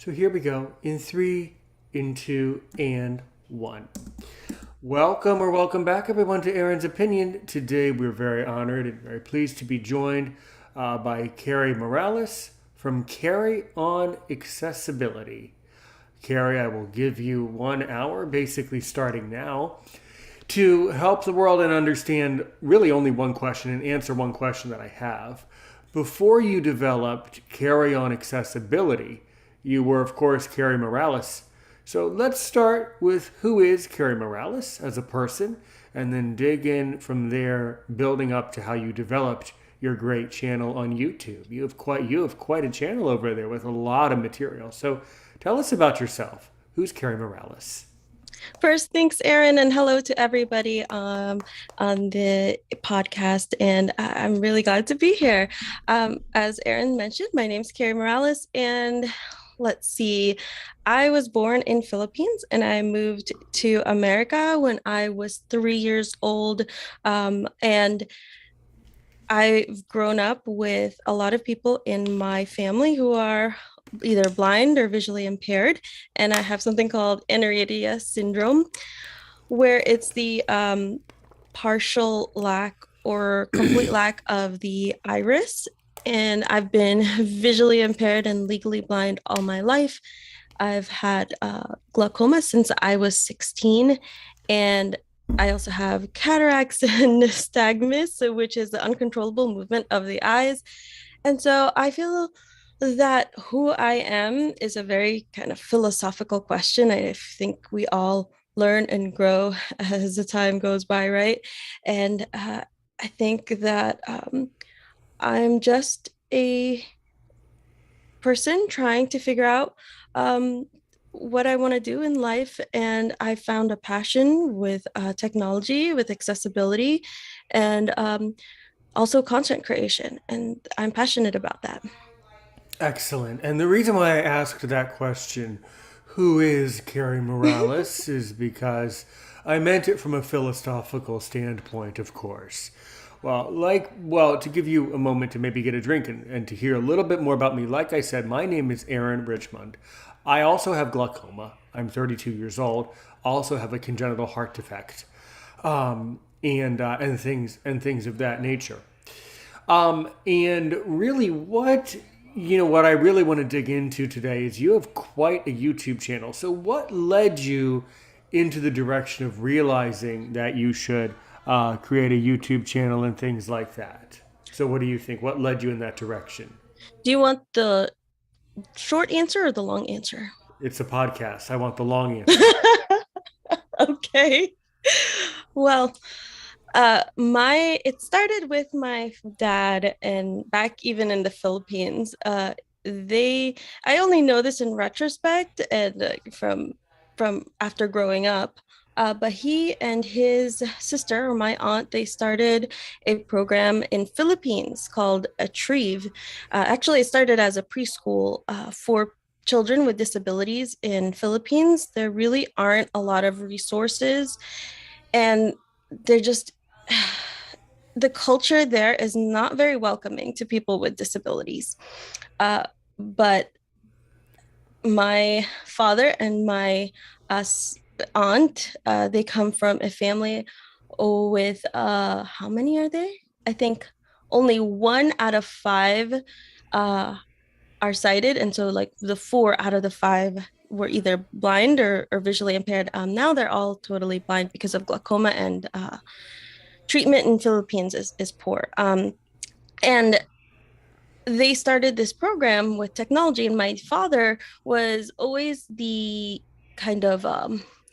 So here we go in three, in two, and one. Welcome back, everyone, to Aaron's Opinion. Today, we're very honored and very pleased to be joined by Carrie Morales from Carrie on Accessibility. Carrie, I will give you 1 hour, basically starting now, to help the world and understand really only one question and answer one question that I have. Before you developed Carrie on Accessibility, you were, of course, Carrie Morales. So let's start with who is Carrie Morales as a person, and then dig in from there, building up to how you developed your great channel on YouTube. You have quite a channel over there with a lot of material. So tell us about yourself. Who's Carrie Morales? First, thanks, Aaron, and hello to everybody on the podcast. And I'm really glad to be here. As Aaron mentioned, my name's Carrie Morales, and let's see, I was born in Philippines and I moved to America when I was 3 years old. And I've grown up with a lot of people in my family who are either blind or visually impaired. And I have something called aniridia syndrome, where it's the partial lack or complete lack of the iris. And I've been visually impaired and legally blind all my life. I've had glaucoma since I was 16, and I also have cataracts and nystagmus, which is the uncontrollable movement of the eyes. And so I feel that who I am is a very kind of philosophical question. I think we all learn and grow as the time goes by, right? And I think that I'm just a person trying to figure out um, what I want to do in life. And I found a passion with technology, with accessibility, and also content creation. And I'm passionate about that. Excellent. And the reason why I asked that question, who is Carrie Morales, is because I meant it from a philosophical standpoint, of course. Well, to give you a moment to maybe get a drink and to hear a little bit more about me, like I said, my name is Aaron Richmond. I also have glaucoma. I'm 32 years old. Also have a congenital heart defect, and things of that nature. And really, what I really want to dig into today is you have quite a YouTube channel. So, what led you into the direction of realizing that you should create a YouTube channel and things like that? So, what do you think? What led you in that direction? Do you want the short answer or the long answer? It's a podcast. I want the long answer. Okay. Well, my it started with my dad, and back even in the Philippines. They I only know this in retrospect and from after growing up. But he and his sister, or my aunt, they started a program in Philippines called Atrieve. Actually, it started as a preschool for children with disabilities in Philippines. There really aren't a lot of resources, and they're just the culture there is not very welcoming to people with disabilities. But my father and my uh, aunt, they come from a family with how many are there? I think only 1 out of 5 uh, are sighted, and so like the 4 out of the 5 were either blind or visually impaired. Now they're all totally blind because of glaucoma, and treatment in Philippines is poor. And they started this program with technology, and my father was always the kind of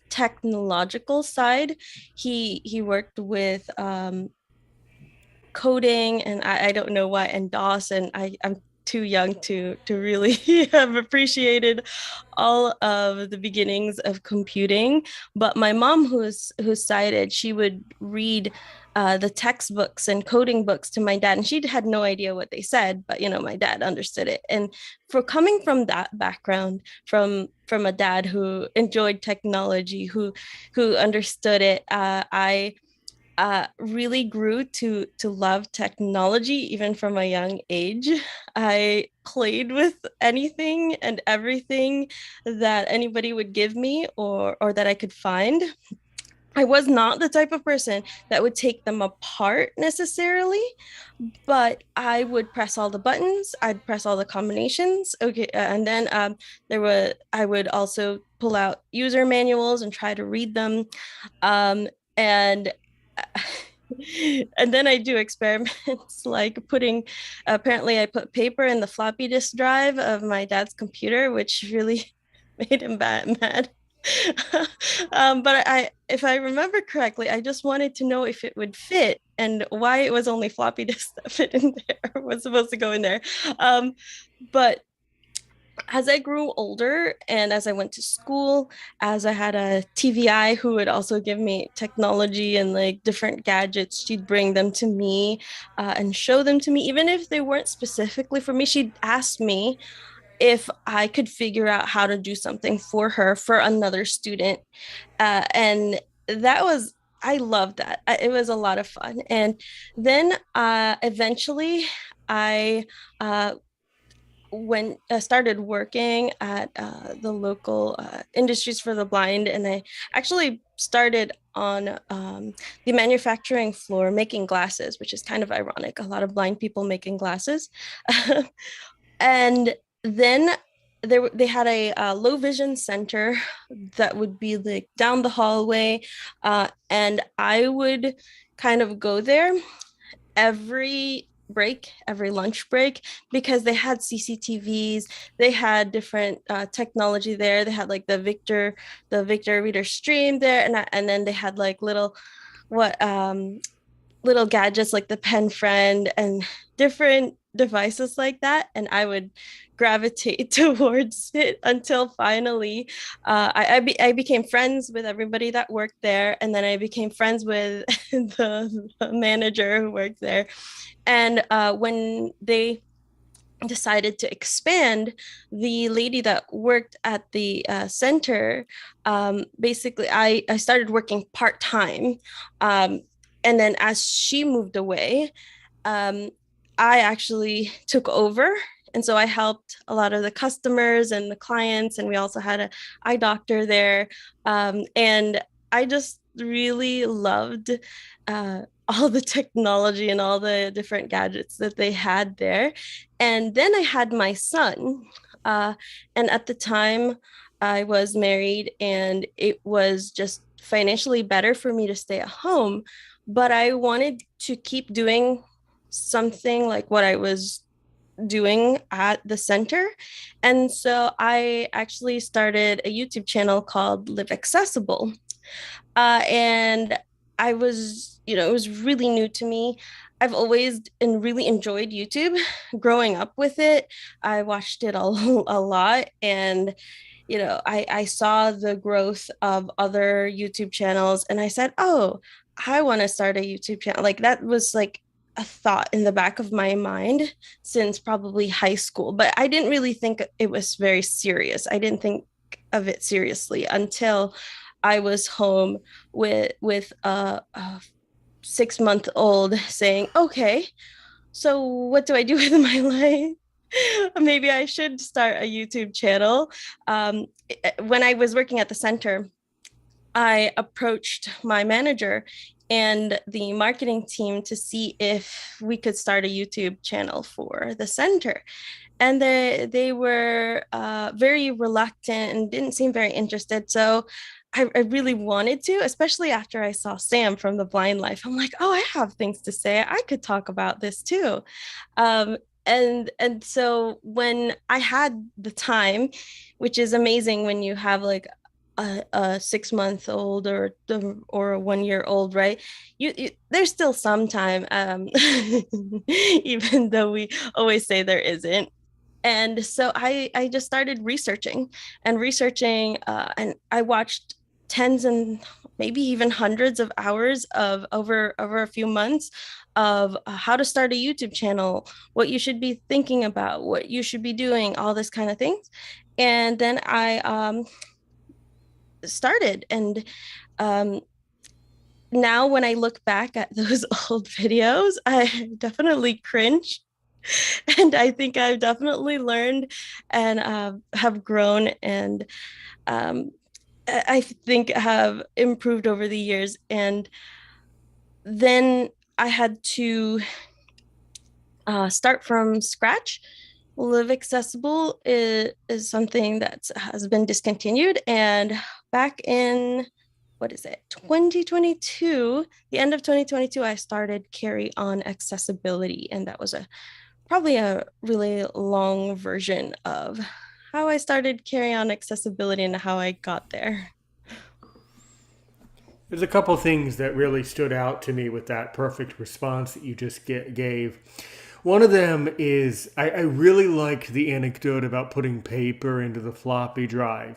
technological side. He worked with coding, and I don't know why, and DOS, and I'm too young to really have appreciated all of the beginnings of computing. But my mom, who's sighted, she would read the textbooks and coding books to my dad, and she had no idea what they said, but my dad understood it. And for coming from that background, from a dad who enjoyed technology, who understood it, really grew to love technology even from a young age. I played with anything and everything that anybody would give me or that I could find. I was not the type of person that would take them apart necessarily, but I would press all the buttons. I'd press all the combinations. Okay, and then I would also pull out user manuals and try to read them. And and then I do experiments like apparently I put paper in the floppy disk drive of my dad's computer, which really made him mad. But if I remember correctly, I just wanted to know if it would fit and why it was only floppy disks that fit in there, was supposed to go in there. But as I grew older and as I went to school, as I had a TVI who would also give me technology and like different gadgets, she'd bring them to me and show them to me, even if they weren't specifically for me. She'd ask me if I could figure out how to do something for her for another student. And that was, I loved that. It was a lot of fun. And then eventually I when I started working at the local industries for the blind, and I actually started on the manufacturing floor making glasses, which is kind of ironic. A lot of blind people making glasses, and then they had a low vision center that would be like down the hallway, and I would kind of go there every lunch break, because they had CCTVs, they had different technology there. They had like the Victor Reader Stream there, and then they had like what little gadgets like the pen friend and different devices like that, and I would gravitate towards it until finally I became friends with everybody that worked there, and then I became friends with the manager who worked there. And when they decided to expand, the lady that worked at the center, basically, I started working part time. Um, and then as she moved away, um, I actually took over. And so I helped a lot of the customers and the clients, and we also had an eye doctor there. And I just really loved all the technology and all the different gadgets that they had there. And then I had my son. Uh, and at the time, I was married, and it was just financially better for me to stay at home. But I wanted to keep doing something like what I was doing at the center. And so I actually started a YouTube channel called Live Accessible. And I was, it was really new to me. I've always and really enjoyed YouTube growing up with it. I watched it a lot, and I saw the growth of other YouTube channels, and I said, oh, I want to start a YouTube channel. Like that was like a thought in the back of my mind since probably high school, but I didn't really think it was very serious. I didn't think of it seriously until I was home with a 6 month old saying, okay, so what do I do with my life? Maybe I should start a YouTube channel. When I was working at the center, I approached my manager and the marketing team to see if we could start a YouTube channel for the center. And they were very reluctant and didn't seem very interested. So I really wanted to, especially after I saw Sam from The Blind Life. I'm like, oh, I have things to say. I could talk about this too. And so when I had the time, which is amazing when you have like a 6 month old or a 1 year old, right? There's still some time, even though we always say there isn't. And so I just started researching, and I watched tens and maybe even hundreds of hours of over a few months of how to start a YouTube channel, what you should be thinking about, what you should be doing, all this kind of things. And then I started, and um, now when I look back at those old videos, I definitely cringe. And I think I've definitely learned and have grown and um, I think have improved over the years. And then I had to start from scratch. Live Accessible is something that has been discontinued. And back in, what is it, 2022, the end of 2022, I started Carry on Accessibility. And that was probably a really long version of how I started Carry on Accessibility and how I got there. There's a couple things that really stood out to me with that perfect response that you just gave. One of them is I really liked the anecdote about putting paper into the floppy drive.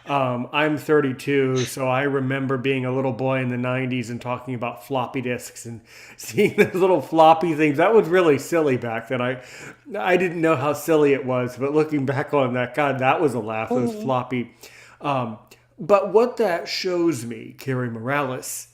I'm 32, so I remember being a little boy in the 90s and talking about floppy disks and seeing those little floppy things. That was really silly back then. I didn't know how silly it was, but looking back on that, God, that was a laugh. Those Mhm. floppy. Um, but what that shows me, Carrie Morales,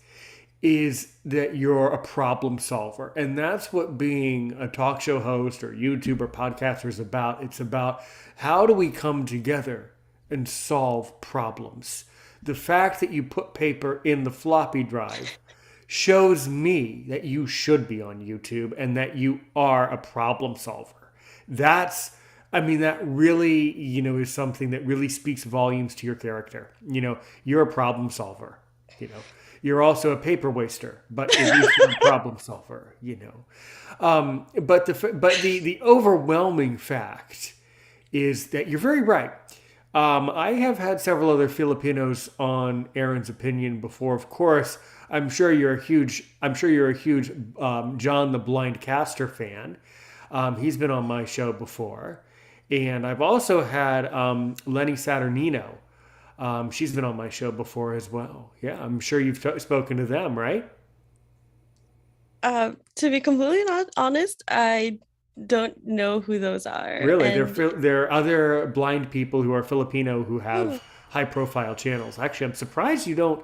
is that you're a problem solver. And that's what being a talk show host or YouTuber podcaster is about. It's about how do we come together and solve problems. The fact that you put paper in the floppy drive shows me that you should be on YouTube and that you are a problem solver. That's that really, is something that really speaks volumes to your character. You're a problem solver, you know. You're also a paper waster, but at least you're a problem solver. But the overwhelming fact is that you're very right. I have had several other Filipinos on Aaron's Opinion before. Of course, I'm sure you're a huge. I'm sure you're a huge John the Blind Caster fan. He's been on my show before, and I've also had Lenny Saturnino. She's been on my show before as well. Yeah, I'm sure you've spoken to them, right? To be completely not honest, I don't know who those are. Really, And they're other blind people who are Filipino who oh, have high profile channels. Actually, I'm surprised you don't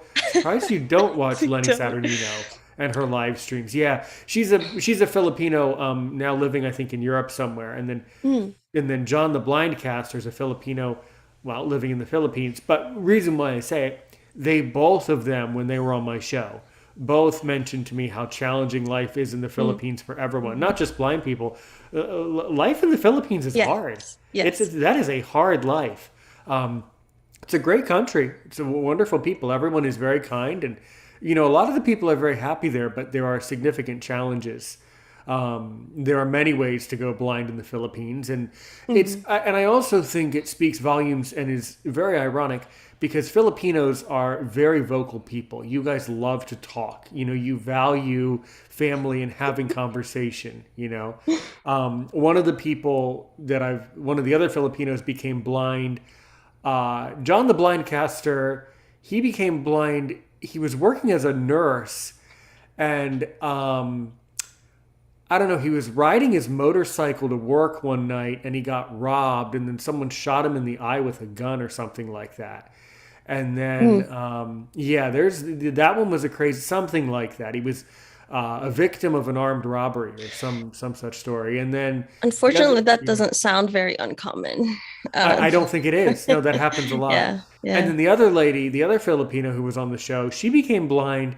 watch I Lenny don't. Saturnino and her live streams. Yeah, she's a Filipino now living I think in Europe somewhere, Hmm. and then John the Blind Caster is a Filipino, well, living in the Philippines. But reason why I say it, they both of them when they were on my show both mentioned to me how challenging life is in the Hmm. Philippines for everyone, not just blind people. Life in the Philippines is hard. Yes. It's Yes. that is a hard life. Um, it's a great country. It's a wonderful people. Everyone is very kind, and a lot of the people are very happy there. But there are significant challenges. There are many ways to go blind in the Philippines, and Mhm. I also think it speaks volumes and is very ironic because Filipinos are very vocal people. You guys love to talk. You value family and having conversation. One of the other Filipinos became blind. John the Blind Caster, he became blind. He was working as a nurse, and I don't know, he was riding his motorcycle to work one night and he got robbed, and then someone shot him in the eye with a gun or something like that. And then, Mm. yeah, there's that one was a crazy something like that. He was a victim of an armed robbery or some such story. And then the other, Unfortunately, that yeah, doesn't sound very uncommon. I Um, don't think it is. No, that happens a lot. yeah. And Yeah. then the other lady, the other Filipino who was on the show, she became blind.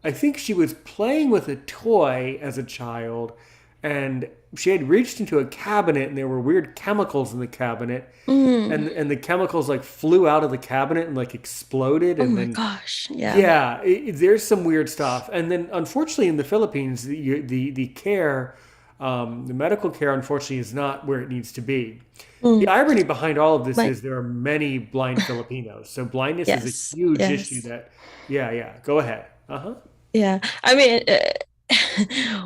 I think she was playing with a toy as a child, and she had reached into a cabinet, and there were weird chemicals in the cabinet, Mm. and the chemicals like flew out of the cabinet and like exploded, Oh and my then gosh. Yeah. yeah, there's some weird stuff. And then unfortunately in the Philippines, the care, the medical care, unfortunately is not where it needs to be. The Mm. irony behind all of this My is there are many blind Filipinos. So blindness is a yes. huge issue Yes. that, yeah, yeah. Go ahead. Uh huh. Yeah. I mean,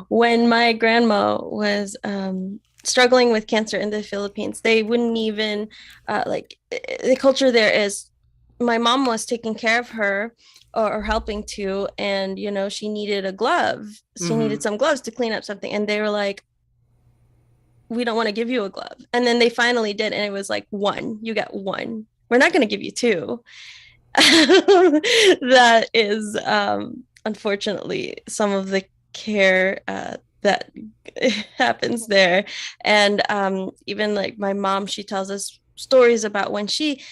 when my grandma was struggling with cancer in the Philippines, they wouldn't even the culture there is my mom was taking care of her or helping to, and she needed a glove. She needed Mm-hmm. some gloves to clean up something, and they were like, "We don't want to give you a glove." And then they finally did, and it was like one. You get one. We're not going to give you two. that is unfortunately some of the care that happens there. And even like my mom, she tells us stories about when she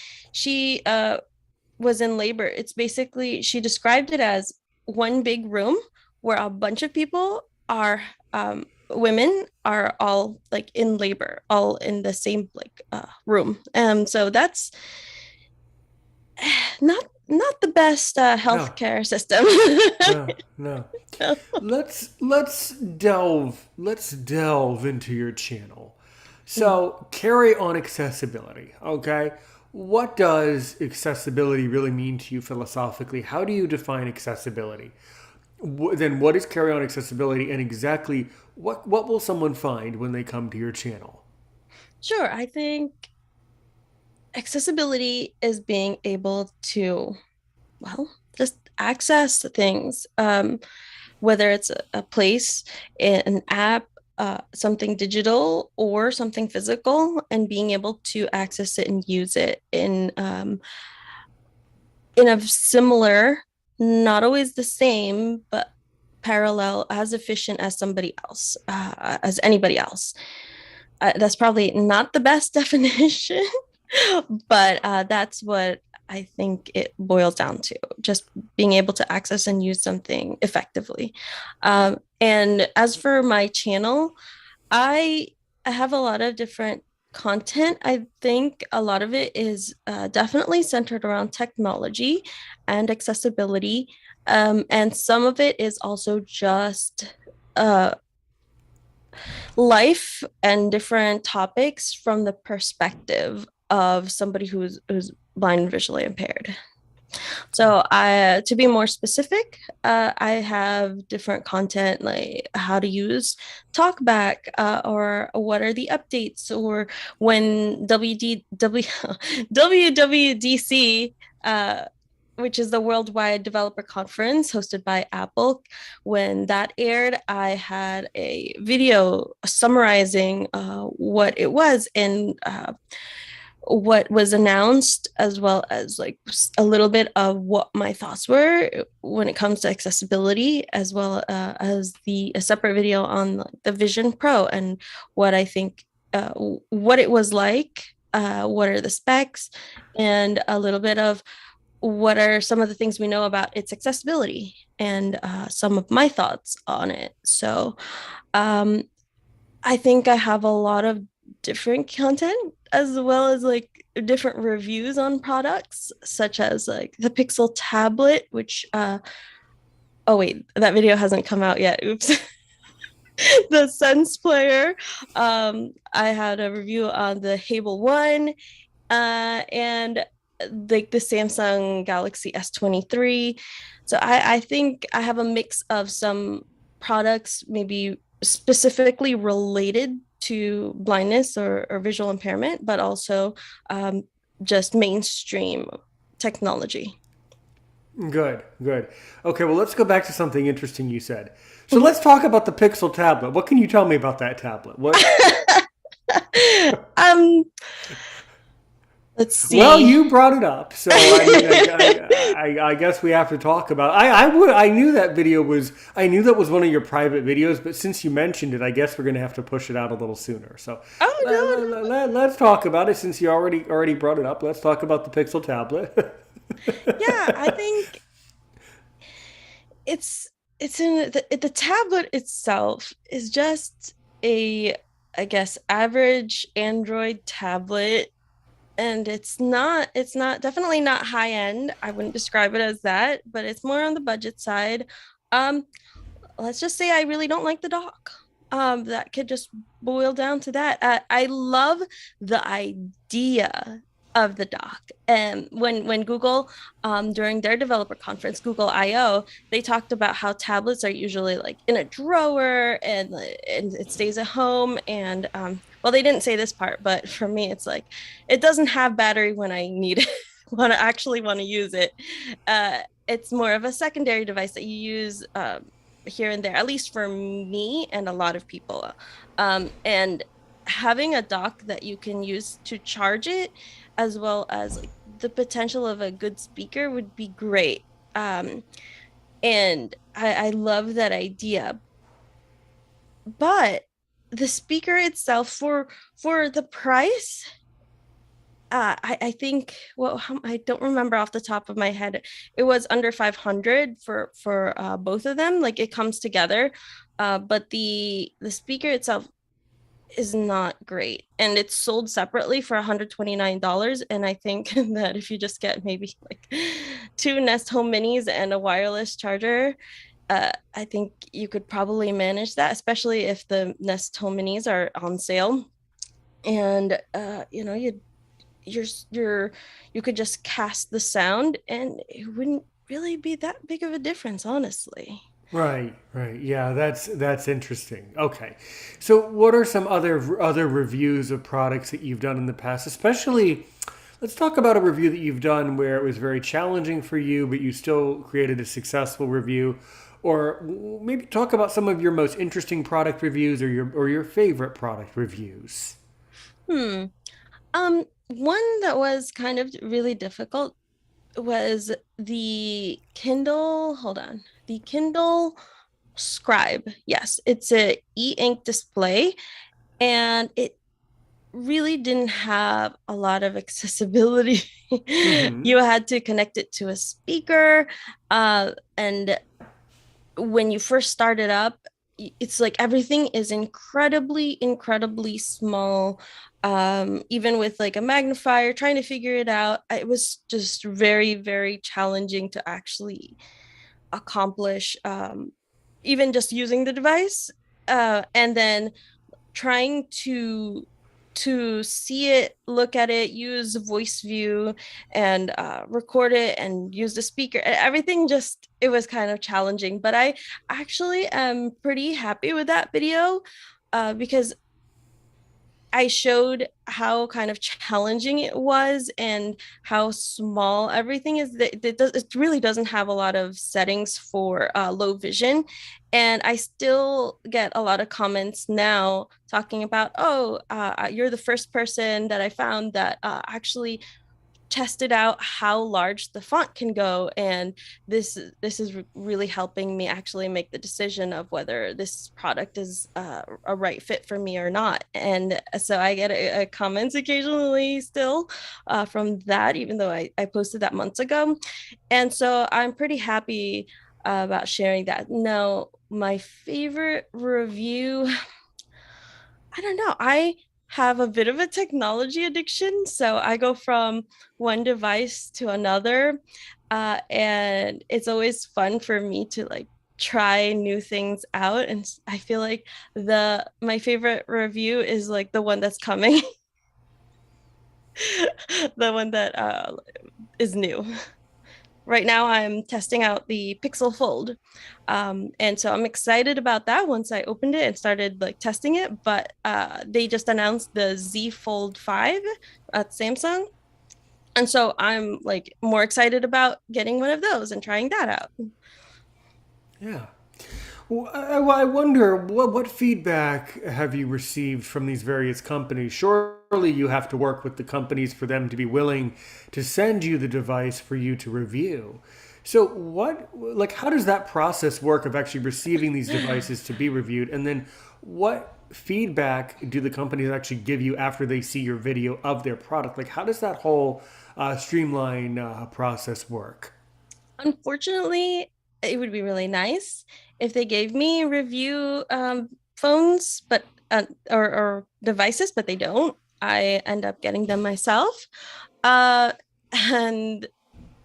was in labor. It's basically, she described it as one big room where a bunch of people are women are all like in labor, all in the same like room. So that's not the best No, healthcare system. no, no. Let's delve into your channel. So, carry on accessibility, okay? What does accessibility really mean to you philosophically? How do you define accessibility? Then what is carry on accessibility, and exactly what will someone find when they come to your channel? Sure, I think accessibility is being able to, well, just access things, whether it's a place, an app, something digital or something physical, and being able to access it and use it in a similar, not always the same, but parallel, as efficient as somebody else, as anybody else. That's probably not the best definition, but that's what I think it boils down to, just being able to access and use something effectively. And as for my channel, I have a lot of different content. I think a lot of it is definitely centered around technology and accessibility. And some of it is also just uh, life and different topics from the perspective of somebody who's blind and visually impaired. So I, to be more specific, I have different content like how to use TalkBack, or what are the updates, or when WWDC, which is the Worldwide Developer Conference hosted by Apple, when that aired, I had a video summarizing what it was and what was announced, as well as like a little bit of what my thoughts were when it comes to accessibility, as well as the a separate video on like, the Vision Pro and what I think, what it was like, what are the specs, and a little bit of what are some of the things we know about its accessibility, and some of my thoughts on it. So um, I think I have a lot of different content, as well as like different reviews on products, such as like the Pixel tablet, which oh wait, that video hasn't come out yet. Oops. The Sense player. I had a review on the Hable One, and like the Samsung Galaxy S23. So I think I have a mix of some products, maybe specifically related to blindness or visual impairment, but also um, just mainstream technology. Good, good. Okay, well, let's go back to something interesting you said. So let's talk about the Pixel tablet. What can you tell me about that tablet? What? um, let's Well, see. you brought it up, so I mean, I guess we have to talk about. I knew that video was. I knew that was one of your private videos, but since you mentioned it, I guess we're going to have to push it out a little sooner. So Oh let's talk about it since you already brought it up. Let's talk about the Pixel tablet. yeah, I think it's it's in the tablet itself is just a, I guess, average Android tablet, and it's not definitely not high end. I wouldn't describe it as that, but it's more on the budget side. um let's just say I really don't like the dock. That could just boil down to that. I love the idea of the dock. And when Google, during their developer conference, Google I/O, they talked about how tablets are usually like in a drawer, and it stays at home. And well, they didn't say this part, but for me, it's like it doesn't have battery when I need it, when I actually want to use it. It's more of a secondary device that you use here and there, at least for me and a lot of people. And having a dock that you can use to charge it, as well as like the potential of a good speaker would be great. Um, and I love that idea. But the speaker itself for the price, I think, well, I don't remember off the top of my head. It was under 500 for both of them. Like it comes together, but the speaker itself is not great, and it's sold separately for $129. And I think that if you just get maybe like two Nest Home Minis and a wireless charger, I think you could probably manage that, especially if the Nest Home Minis are on sale. And you're you could just cast the sound and it wouldn't really be that big of a difference, honestly. Right, right. Yeah, that's interesting. Okay. So what are some other reviews of products that you've done in the past? Especially, let's talk about a review that you've done where it was very challenging for you, but you still created a successful review. Or maybe talk about some of your most interesting product reviews or your favorite product reviews. Hmm. One that was kind of really difficult was the Kindle, hold on, the Kindle Scribe. Yes, it's a e-ink display, and it really didn't have a lot of accessibility. Mm-hmm. You had to connect it to a speaker, and when you first start it up, it's like everything is incredibly small. Even with like a magnifier, trying to figure it out, it was just very challenging to actually accomplish, even just using the device. And then trying to see it, look at it, use voice view, and record it and use the speaker. Everything just, it was kind of challenging, but I actually am pretty happy with that video, because I showed how kind of challenging it was and how small everything is. It really doesn't have a lot of settings for low vision. And I still get a lot of comments now talking about, oh, you're the first person that I found that actually tested out how large the font can go, and this is really helping me actually make the decision of whether this product is a right fit for me or not. And so I get a comments occasionally still from that, even though I posted that months ago. And so I'm pretty happy about sharing that. Now, my favorite review, I don't know. I have a bit of a technology addiction. So I go from one device to another. And it's always fun for me to like try new things out. And I feel like my favorite review is like the one that's coming, the one that is new. Right now I'm testing out the Pixel Fold. And so I'm excited about that once I opened it and started like testing it. But they just announced the Z Fold 5 at Samsung. And so I'm like more excited about getting one of those and trying that out. Yeah. Well, I wonder what feedback have you received from these various companies? Surely you have to work with the companies for them to be willing to send you the device for you to review. So how does that process work of actually receiving these devices to be reviewed? And then what feedback do the companies actually give you after they see your video of their product? Like, how does that whole streamline process work? Unfortunately, it would be really nice if they gave me review phones, but or devices, but they don't. I end up getting them myself, uh, and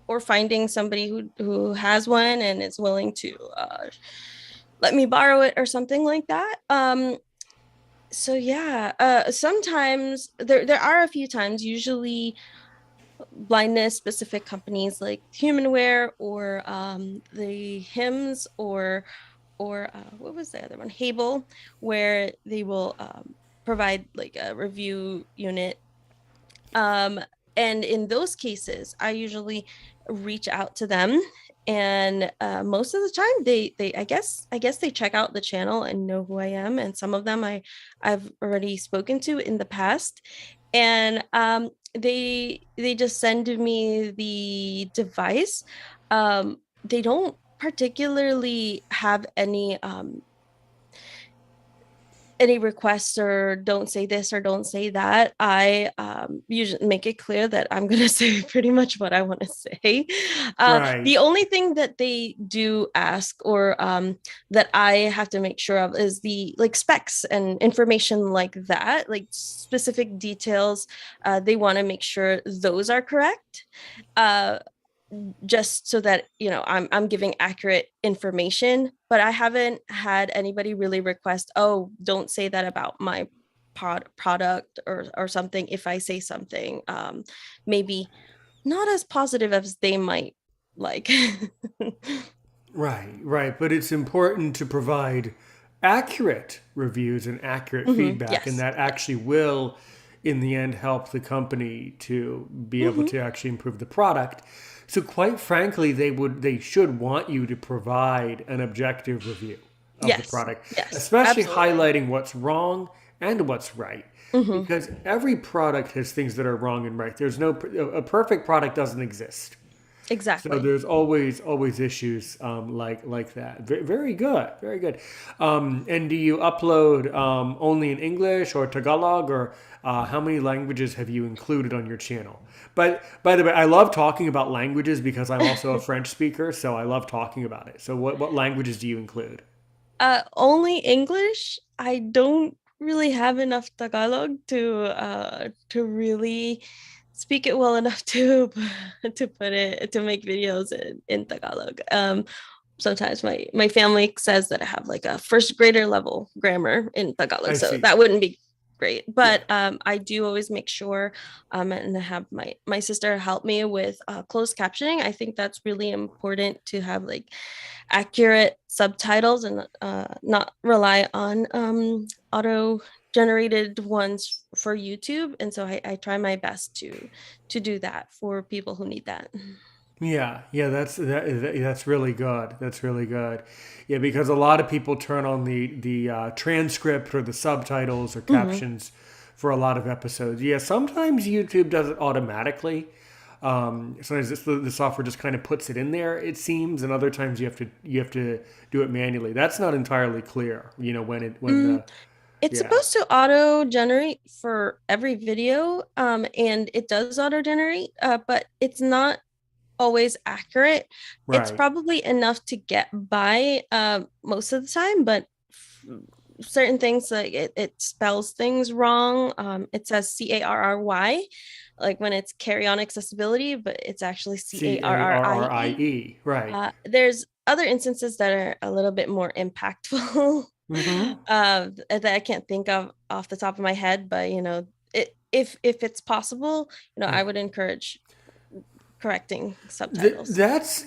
or finding somebody who has one and is willing to let me borrow it or something like that. So yeah, sometimes there are a few times, usually blindness specific companies like Humanware or the Hims or what was the other one, Hable, where they will provide like a review unit. um, and in those cases I usually reach out to them, and most of the time they I guess they check out the channel and know who I am, and some of them I've already spoken to in the past. And they just send me the device. They don't particularly have any requests or don't say this or don't say that. I usually make it clear that I'm going to say pretty much what I want to say. Right. The only thing that they do ask or that I have to make sure of is the like specs and information like that, like specific details. They want to make sure those are correct. Uh, just so that I'm giving accurate information, but I haven't had anybody really request, oh, don't say that about my product or something. If I say something maybe not as positive as they might like. Right, right. But it's important to provide accurate reviews and accurate feedback, and Yes. that actually will, in the end, help the company to be able Hmm. to actually improve the product. So, quite frankly, they should want you to provide an objective review of the Yes, product, yes, especially absolutely. highlighting what's wrong and what's right. Hmm. Because every product has things that are wrong and right. There's no a perfect product doesn't exist. So Exactly. there's always issues like that. Very good, very good. And do you upload only in English or Tagalog, or how many languages have you included on your channel? But by the way, I love talking about languages because I'm also a French speaker, so I love talking about it. So what languages do you include? Only English. I don't really have enough Tagalog to really speak it well enough to put it to make videos in Tagalog. Sometimes my family says that I have like a first grader level grammar in Tagalog, I so see. that wouldn't be great. Yeah, But I do always make sure and have my sister help me with closed captioning. I think that's really important to have like accurate subtitles and not rely on auto generated ones for YouTube. And so I try my best to do that for people who need that. yeah. That's really good. That's really good. Yeah, because a lot of people turn on the transcript or the subtitles or Hmm. captions for a lot of episodes. Yeah, sometimes YouTube does it automatically. Sometimes the software just kind of puts it in there. It seems, and other times you have to do it manually. That's not entirely clear. You know when Mm, the it's yeah supposed to auto generate for every video, and it does auto generate, but it's not always accurate. It's right. probably enough to get by most of the time, but certain things like it spells things wrong. It says Carry, like when it's carry on accessibility, but it's actually Carrie. Carrie. Right. There's other instances that are a little bit more impactful Mm-hmm. that I can't think of off the top of my head, but if it's possible, I would encourage correcting subtitles.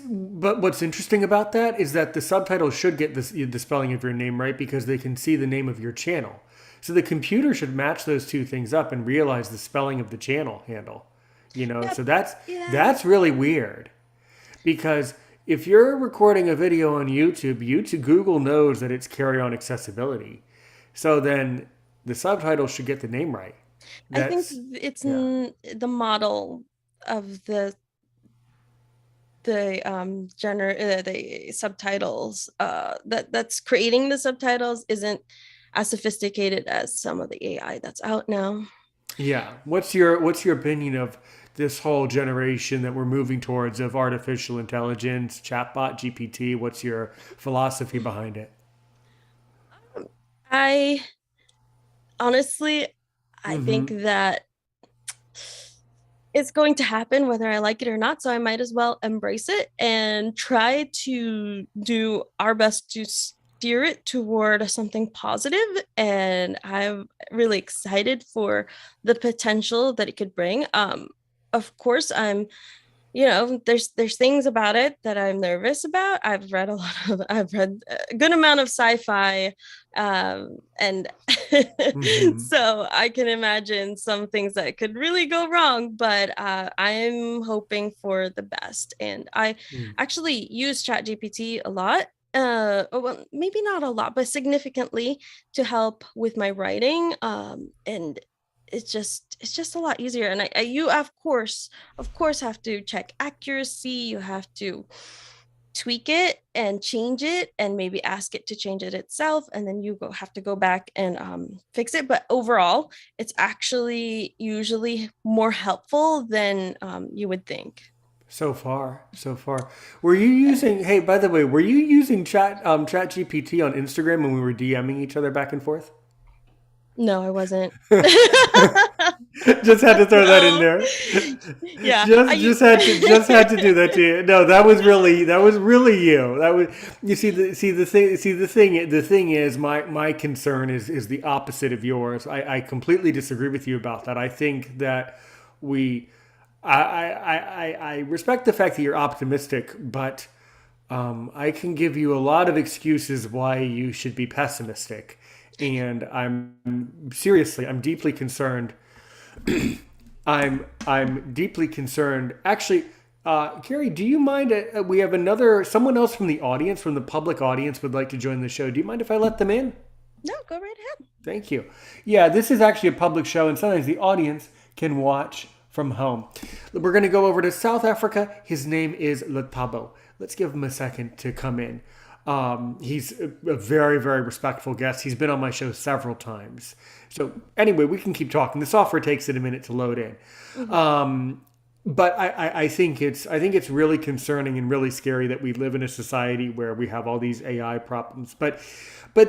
But what's interesting about that is that the subtitles should get the spelling of your name right because they can see the name of your channel. So the computer should match those two things up and realize the spelling of the channel handle. Yep. So that's Yeah. that's really weird because if you're recording a video on YouTube, Google knows that it's carry on accessibility. So then the subtitles should get the name right. I think That's it's yeah. the model of the subtitles that's creating the subtitles isn't as sophisticated as some of the AI that's out now. Yeah. What's your opinion of this whole generation that we're moving towards of artificial intelligence, chatbot, GPT? What's your philosophy behind it? I honestly, I think Mm-hmm. that it's going to happen whether I like it or not. So I might as well embrace it and try to do our best to steer it toward something positive. And I'm really excited for the potential that it could bring. Of course, there's things about it that I'm nervous about. I've read a good amount of sci-fi, and Mm-hmm. so I can imagine some things that could really go wrong. But I'm hoping for the best, and I actually use ChatGPT a lot. Well, maybe not a lot, but significantly to help with my writing. And it's just a lot easier. And you of course have to check accuracy. You have to tweak it and change it and maybe ask it to change it itself, and then you have to go back and fix it. But overall, it's actually usually more helpful than you would think. So far, so far. Were you using? Hey, by the way, were you using Chat GPT on Instagram when we were DMing each other back and forth? No, I wasn't. Just had to throw that in No. there. Yeah, Just had to do that to you. No, that was really you. That was you the thing is my concern is the opposite of yours. I completely disagree with you about that. I think that we I respect the fact that you're optimistic, but I can give you a lot of excuses why you should be pessimistic. And I'm deeply concerned. I'm deeply concerned. Actually, Carrie, do you mind? We have someone else from the audience, from the public audience, would like to join the show. Do you mind if I let them in? no, go right ahead. Thank you. Yeah, this is actually a public show, and sometimes the audience can watch from home. We're going to go over to South Africa. His name is Letabo. Let's give him a second to come in. He's a very, very respectful guest. He's been on my show several times. So anyway, we can keep talking. The software takes it a minute to load in. But I think it's really concerning and really scary that we live in a society where we have all these AI problems. But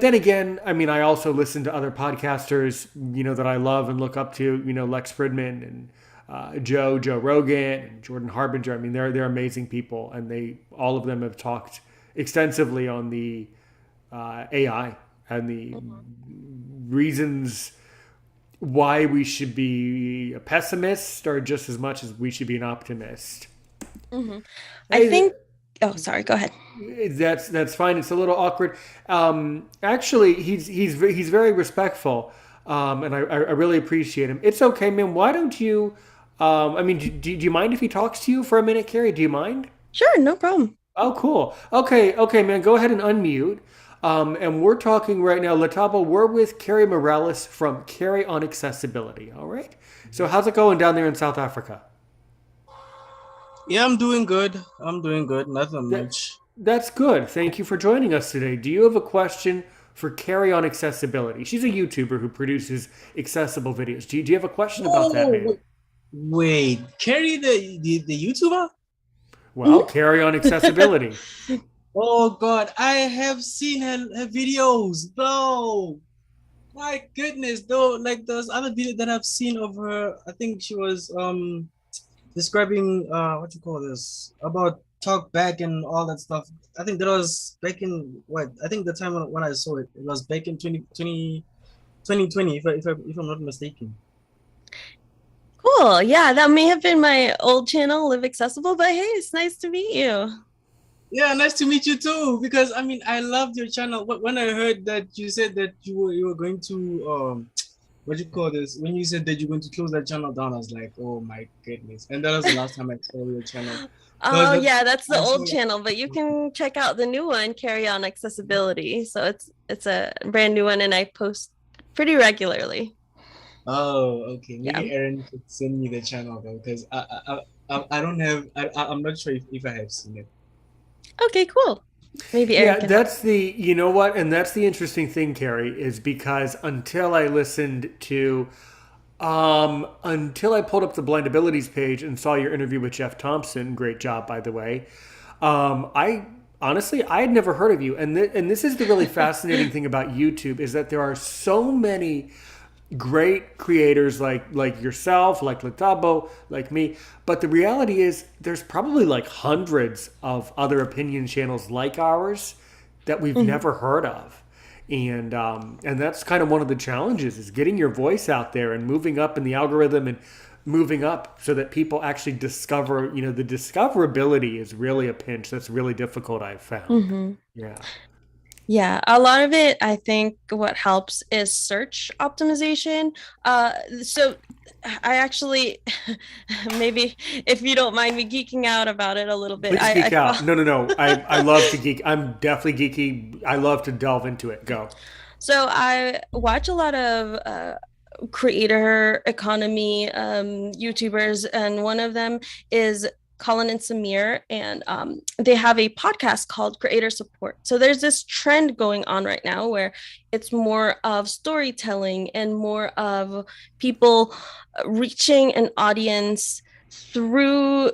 then again, I mean, I also listen to other podcasters, that I love and look up to, Lex Fridman and Joe Rogan and Jordan Harbinger. I mean, they're amazing people, and all of them have talked extensively on the AI and the reasons why we should be a pessimist or just as much as we should be an optimist. Hmm. I Hey, think. Oh, sorry. Go ahead. that's fine. It's a little awkward. Actually, he's very respectful, and I really appreciate him. It's okay, man. Why don't you? I mean, do you mind if he talks to you for a minute, Carrie? Do you mind? Sure, no problem. Oh, cool. Okay, man. Go ahead and unmute. And we're talking right now, Latabo. We're with Carrie Morales from Carrie on Accessibility. All right. So how's it going down there in South Africa? Yeah, I'm doing good. I'm doing good. Nothing That, much. that's good. Thank you for joining us today. Do you have a question for Carrie on Accessibility? She's a YouTuber who produces accessible videos. Do you have a question about that, Oh, man? wait. Carrie, the YouTuber? Well, Carrie on Accessibility. Oh God, I have seen her videos. No, my goodness, though. Like those other videos that I've seen of her, I think she was describing what you call this about talk back and all that stuff. I think that was back in what? I think the time when I saw it, it was back in 2020, if I'm not mistaken. Cool. Yeah, that may have been my old channel, Live Accessible, but hey, it's nice to meet you. Yeah, nice to meet you too. Because I mean, I loved your channel. When I heard that you said that you were going to what you call this? When you said that you're going to close that channel down, I was like, oh my goodness. And that was the last time I saw your channel. Oh, Because yeah, that's the I old saw, channel, but you can check out the new one, Carry On Accessibility. So it's a brand new one, and I post pretty regularly. oh, okay. Yeah. Maybe Aaron could send me the channel though, because I don't have I'm not sure if I have seen it. Okay, cool. Maybe Aaron Yeah, can help. you know what? And that's the interesting thing, Carrie, is because until I pulled up the blind abilities page and saw your interview with Jeff Thompson, great job, by the way. I honestly, I had never heard of you. And this is the really fascinating thing about YouTube is that there are so many great creators like yourself, like Latabo, like me. But the reality is there's probably like hundreds of other opinion channels like ours that we've Mhm. never heard of. And that's kind of one of the challenges is getting your voice out there and moving up in the algorithm and moving up so that people actually discover, the discoverability is really a pinch that's really difficult, I've found. Mhm. Yeah. Yeah, a lot of it, I think what helps is search optimization. So I actually, maybe if you don't mind me geeking out about it a little bit, Please geek I out. No. I love to geek. I'm definitely geeky. I love to delve into it. Go. so I watch a lot of creator economy YouTubers, and one of them is Colin and Samir, and they have a podcast called Creator Support. So there's this trend going on right now where it's more of storytelling and more of people reaching an audience through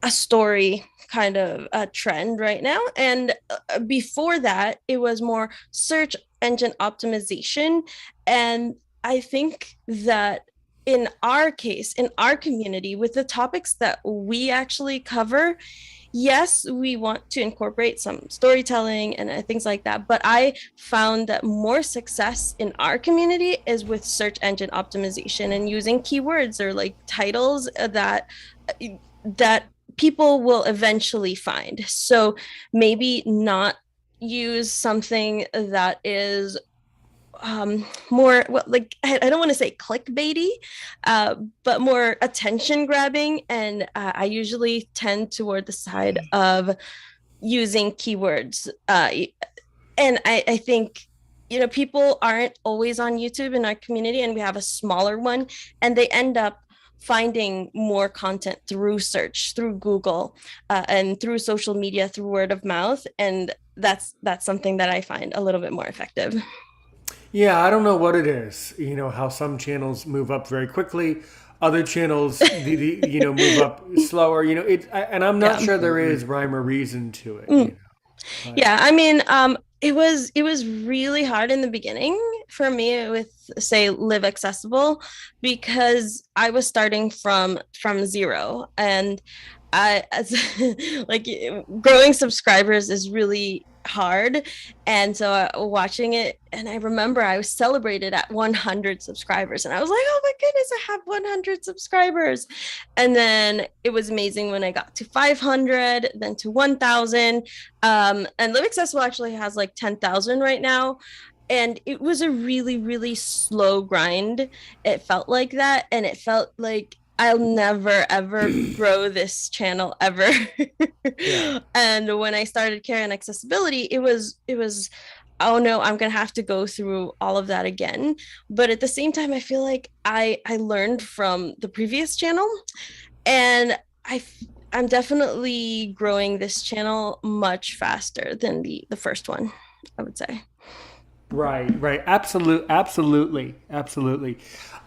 a story kind of a trend right now. And before that, it was more search engine optimization. And I think that in our case, in our community, with the topics that we actually cover, yes, we want to incorporate some storytelling and things like that. But I found that more success in our community is with search engine optimization and using keywords or like titles that people will eventually find. So maybe not use something that is more well, like I don't want to say clickbaity, but more attention grabbing. And I usually tend toward the side of using keywords. And I think, you know, people aren't always on YouTube in our community, and we have a smaller one, and they end up finding more content through search, through Google, and through social media, through word of mouth. And that's something that I find a little bit more effective. Yeah, I don't know what it is. You know how some channels move up very quickly, other channels move up slower. And I'm not Yeah. sure there is rhyme or reason to it. Mm. But Yeah, I mean, it was really hard in the beginning for me with, say, Live Accessible, because I was starting from zero. And I as like growing subscribers is really hard. And so watching it, and I remember I was celebrated at 100 subscribers, and I was like, oh my goodness, I have 100 subscribers. And then it was amazing when I got to 500, then to 1,000. And Live Accessible actually has like 10,000 right now. And it was a really, really slow grind. It felt like that. And it felt like I'll never, ever grow this channel ever. Yeah. And when I started Care and Accessibility, it was, oh no, I'm gonna have to go through all of that again. But at the same time, I feel like I learned from the previous channel, and I'm definitely growing this channel much faster than the first one, I would say. right. Absolutely.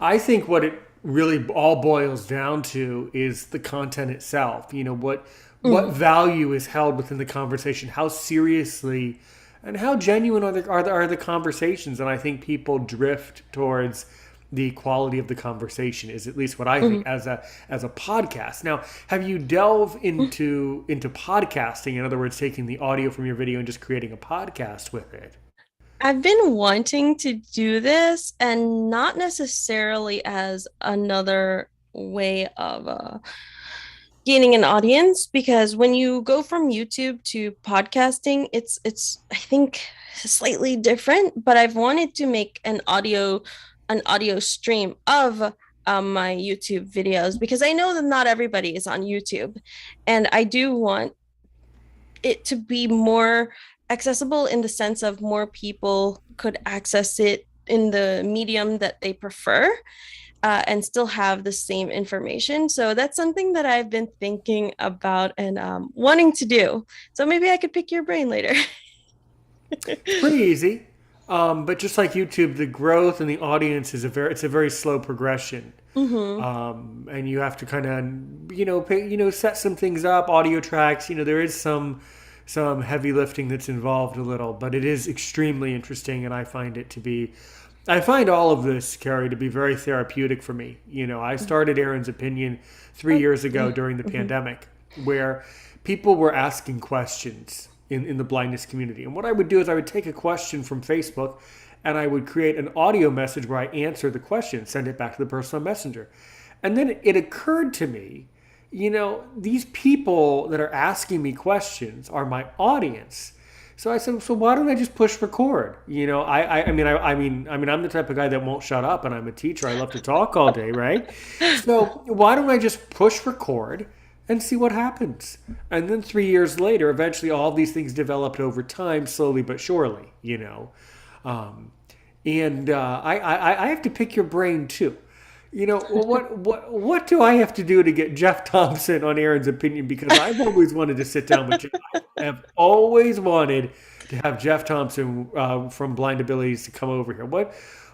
I think what it really all boils down to is the content itself. What Mm. value is held within the conversation, how seriously and how genuine are the conversations. And I think people drift towards the quality of the conversation, is at least what I think, Mhm. as a podcast. Now, have you delved into podcasting? In other words, taking the audio from your video and just creating a podcast with it? I've been wanting to do this, and not necessarily as another way of gaining an audience, because when you go from YouTube to podcasting, it's I think slightly different. But I've wanted to make an audio stream of my YouTube videos, because I know that not everybody is on YouTube, and I do want it to be more accessible in the sense of more people could access it in the medium that they prefer, and still have the same information. So that's something that I've been thinking about and wanting to do. So maybe I could pick your brain later. It's pretty easy, but just like YouTube, the growth in the audience it's a very slow progression. Mm-hmm. And you have to kind of set some things up, audio tracks. There is some heavy lifting that's involved a little, but it is extremely interesting, and I find all of this, Carrie, to be very therapeutic for me. I started Aaron's Opinion 3 years ago during the Mm-hmm. pandemic, where people were asking questions in the blindness community. And what I would do is I would take a question from Facebook, and I would create an audio message where I answer the question, send it back to the person on Messenger. And then it occurred to me, these people that are asking me questions are my audience. So I said, so why don't I just push record? I'm the type of guy that won't shut up, and I'm a teacher. I love to talk all day, right? So why don't I just push record and see what happens? And then 3 years later, eventually all these things developed over time, slowly but surely, Um, and I have to pick your brain too. What do I have to do to get Jeff Thompson on Aaron's Opinion? Because I've always wanted to sit down with Jeff. I have always wanted to have Jeff Thompson from Blind Abilities to come over here.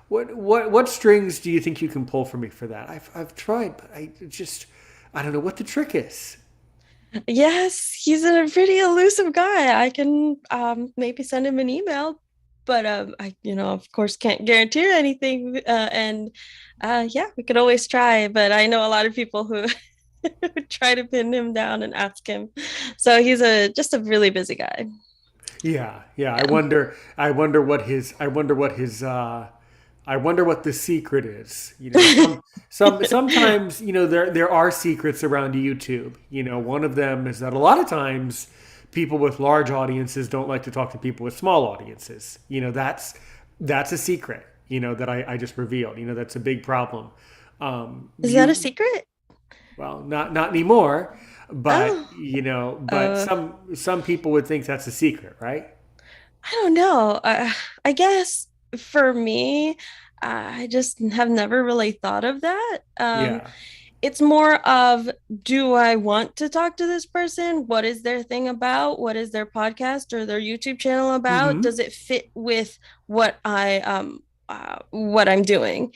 What strings do you think you can pull for me for that? I've tried, but I don't know what the trick is. Yes, he's a pretty elusive guy. I can maybe send him an email, but I, of course, can't guarantee anything. And yeah, we could always try. But I know a lot of people who try to pin him down and ask him. So he's just a really busy guy. Yeah. Yeah. I wonder what the secret is. Sometimes there are secrets around YouTube. One of them is that a lot of times people with large audiences don't like to talk to people with small audiences. That's a secret. That I just revealed. That's a big problem. Is that a secret? Well, not anymore. But Oh. some people would think that's a secret, right? I don't know. I guess for me, I just have never really thought of that. Yeah. It's more of, do I want to talk to this person? What is their thing about? What is their podcast or their YouTube channel about? Mm-hmm. Does it fit with what I'm doing?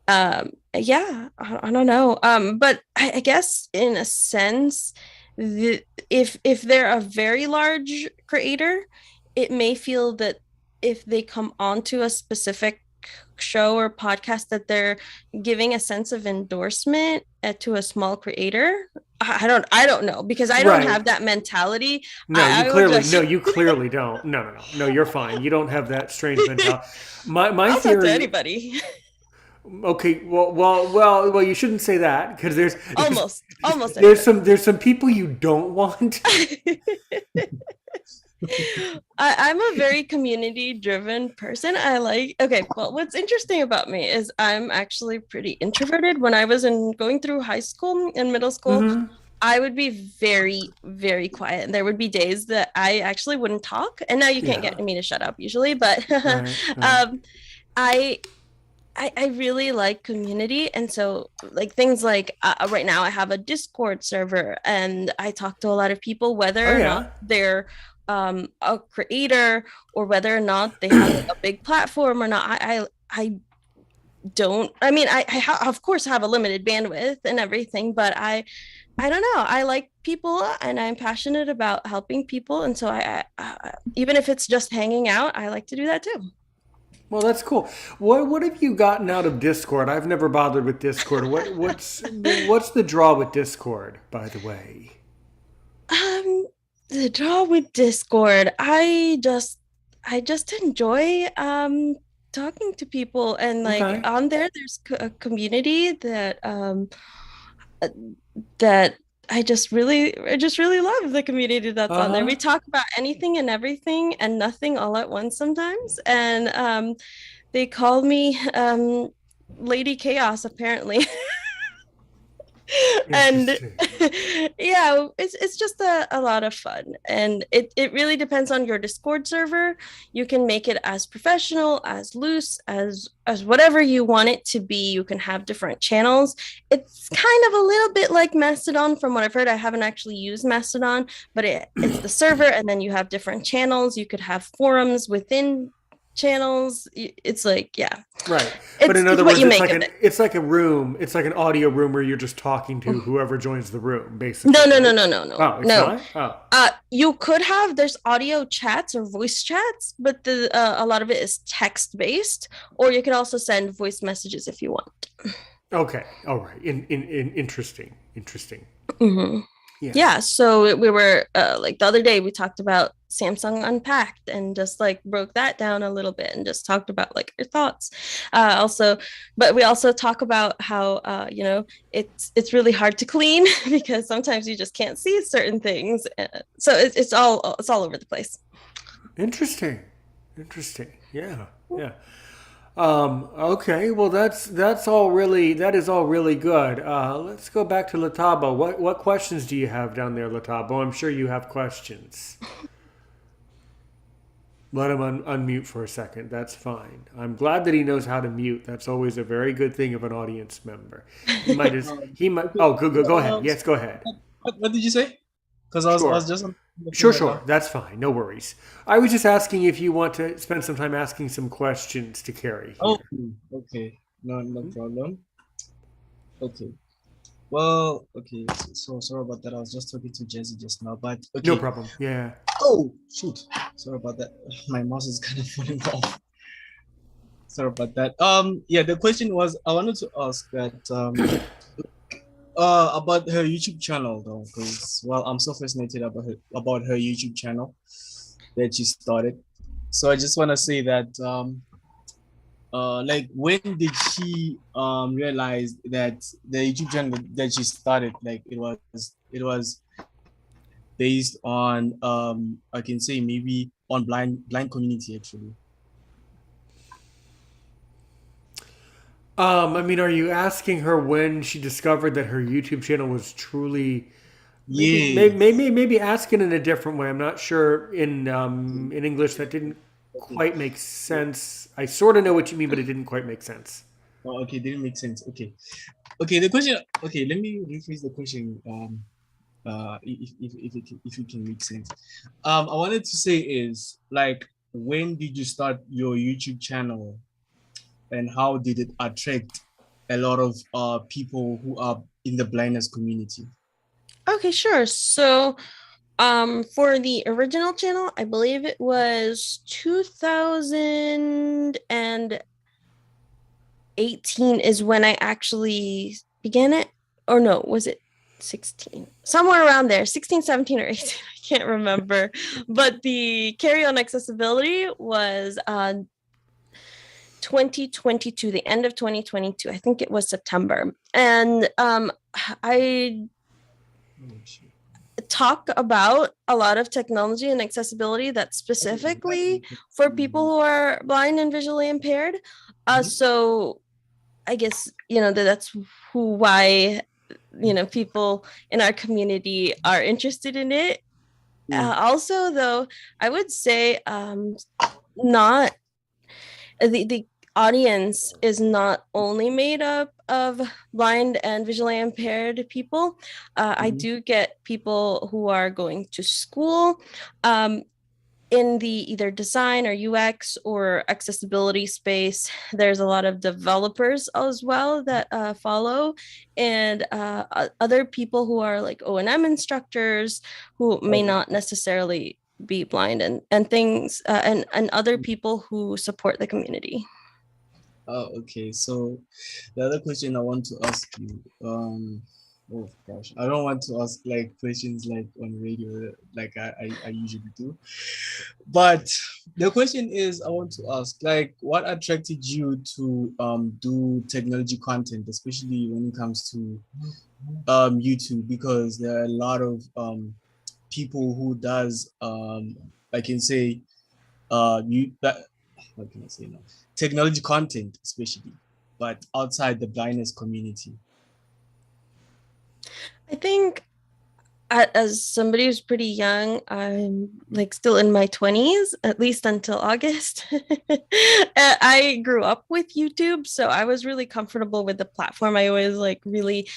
Yeah, I don't know. But I guess in a sense, if they're a very large creator, it may feel that if they come onto a specific show or podcast that they're giving a sense of endorsement to a small creator. I don't know, because I don't Right. have that mentality. No, I will just you clearly don't. No, you're fine. You don't have that strange mentality. My I'll talk to theory. anybody. Okay, well. You shouldn't say that because Almost there's anybody. some people you don't want. I'm a very community driven person. Okay, well, what's interesting about me is I'm actually pretty introverted. When I was going through high school and middle school, Mm-hmm. I would be very, very quiet. And there would be days that I actually wouldn't talk. And now you can't Yeah. get me to shut up usually, but Right. um, I I really like community. And so, like, things like right now, I have a Discord server and I talk to a lot of people, Oh whether or not yeah. they're a creator or whether or not they have a big platform or not. I don't, I mean, of course have a limited bandwidth and everything, but I don't know. I like people and I'm passionate about helping people. And so even if it's just hanging out, I like to do that too. Well, that's cool. What have you gotten out of Discord? I've never bothered with Discord. What's the draw with Discord, by the way? Um, the draw with Discord, I just enjoy talking to people, and like Okay. on there there's a community uh, that I just really love the community that's on there. We Uh-huh. talk about anything and everything and nothing all at once sometimes. And they call me Lady Chaos apparently. And Interesting. yeah, it's just a lot of fun, and it really depends on your Discord server. You can make it as professional, as loose, as whatever you want it to be. You can have different channels. It's kind of a little bit like Mastodon from what I've heard. I haven't actually used Mastodon, but it's the server, and then you have different channels. You could have forums within channels. It's like, yeah, Right. But it's in it's other what words, you make of it. it's like a room. It's like an audio room where you're just talking to whoever joins the room, No, basically, no, no, right? no, no, no, Oh, it's no. not? Oh. You could have, there's audio chats or voice chats, but a lot of it is text based, or you can also send voice messages if you want. Okay. All right. Interesting. Interesting. Mhm. Yeah. Yeah, so we were like the other day we talked about Samsung Unpacked and just like broke that down a little bit and just talked about like your thoughts. Also, but we also talk about how it's really hard to clean because sometimes you just can't see certain things. So it's all over the place. Interesting. Interesting. Yeah. Yeah. Okay, well that is all really good. Let's go back to Latabo. What questions do you have down there, Latabo? I'm sure you have questions. Let him unmute for a second. That's fine. I'm glad that he knows how to mute. That's always a very good thing of an audience member. He might just he might. Okay. Oh, go ahead. Yes, go ahead. What did you say? Because I was Sure. just on the phone Sure, right sure. now. That's fine. No worries. I was just asking if you want to spend some time asking some questions to Carrie Oh, here. okay. No problem. Okay. Well, okay. So sorry about that. I was just talking to Jesse just now, but No okay. problem. Yeah. Oh, shoot. Sorry about that. My mouse is kind of falling off. Sorry about that. Yeah, the question was I wanted to ask that about her YouTube channel though, because well, I'm so fascinated about her YouTube channel that she started. So I just want to say that like when did she realize that the YouTube channel that she started, like it was based on I can say maybe on blind community actually. I mean, are you asking her when she discovered that her YouTube channel was truly Yes. maybe asking in a different way? I'm not sure in English that didn't Okay. quite make sense. I sort of know what you mean, but it didn't quite make sense. Oh, okay, didn't make sense. Okay. Okay, the question. Okay, let me rephrase the question. If it can make sense. I wanted to say is like when did you start your YouTube channel and how did it attract a lot of people who are in the blindness community? Okay, sure. So, for the original channel, I believe it was 2018 is when I actually began it. Or no, was it 16? Somewhere around there, 16, 17, or 18. I can't remember. But the Carry On Accessibility was 2022, the end of 2022. I think it was September. And I talk about a lot of technology and accessibility that's specifically for people who are blind and visually impaired. So I guess, that's why, people in our community are interested in it. Also, though, I would say not the audience is not only made up of blind and visually impaired people. I do get people who are going to school in the either design or UX or accessibility space. There's a lot of developers as well that follow, and other people who are like O&M instructors who may not necessarily be blind, and things and other people who support the community. Oh, okay. So the other question I want to ask you, oh gosh, I don't want to ask like questions like on radio, like I usually do. But the question is, I want to ask, like, what attracted you to do technology content, especially when it comes to YouTube, because there are a lot of people who does I can say you that what can I say now? Technology content, especially, but outside the blindness community. I think as somebody who's pretty young, I'm like still in my 20s, at least until August. I grew up with YouTube, so I was really comfortable with the platform. I always like really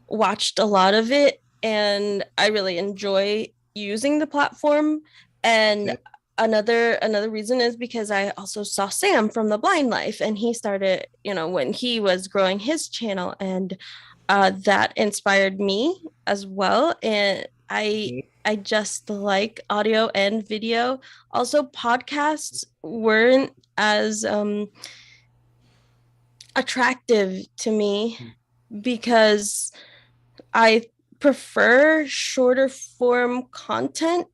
watched a lot of it, and I really enjoy using the platform. And Okay. another reason is because I also saw Sam from The Blind Life, and he started, when he was growing his channel, and that inspired me as well. And Okay. I just like audio and video. Also, podcasts weren't as attractive to me because I prefer shorter form content,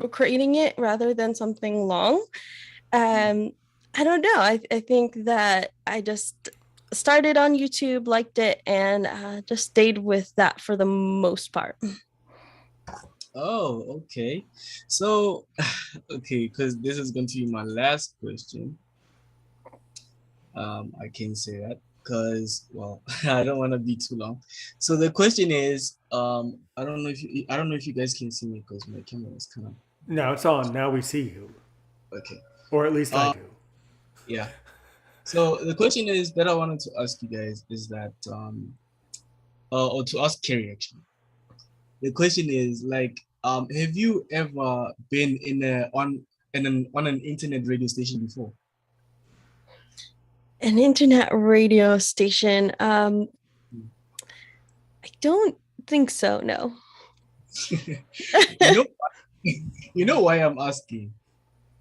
creating it rather than something long. Um, I don't know. I think that I just started on YouTube, liked it, and just stayed with that for the most part. Oh, okay. So, okay, because this is going to be my last question. I can say that because, well, I don't want to be too long. So the question is, I don't know if you guys can see me because my camera is kind of. Now it's on. Now we see you. Okay. or at least I Uh, do. yeah. So the question is that I wanted to ask you guys is that or to ask Kerry actually. The question is like have you ever been on an internet radio station before? An internet radio station. I don't think so. No. You know, you know why I'm asking?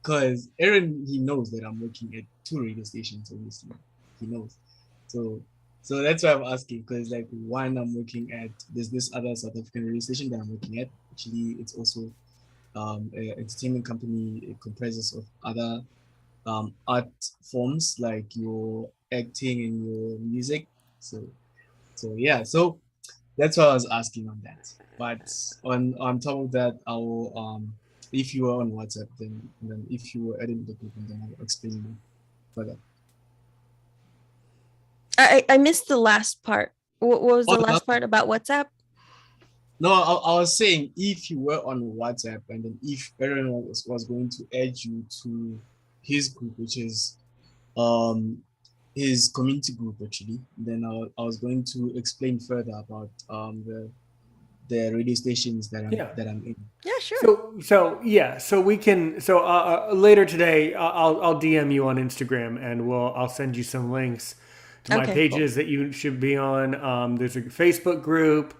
Because Aaron, he knows that I'm working at two radio stations, obviously. He knows. So that's why I'm asking, because like one I'm working at, there's this other South African radio station that I'm working at. Actually, it's also an entertainment company. It comprises of other art forms like your acting and your music. So yeah, so that's why I was asking on that. But on top of that, I will if you are on WhatsApp, then if you were adding the group, then I'll explain more further. I missed the last part. What was Oh, the last part about WhatsApp? no, I was saying if you were on WhatsApp and then if Aaron was going to add you to his group, which is um his community group actually, then I was going to explain further about the radio stations Yeah. that I'm in. Yeah, sure. So we can. So later today, I'll DM you on Instagram, and I'll send you some links to my Okay, cool. pages that you should be on. There's a Facebook group.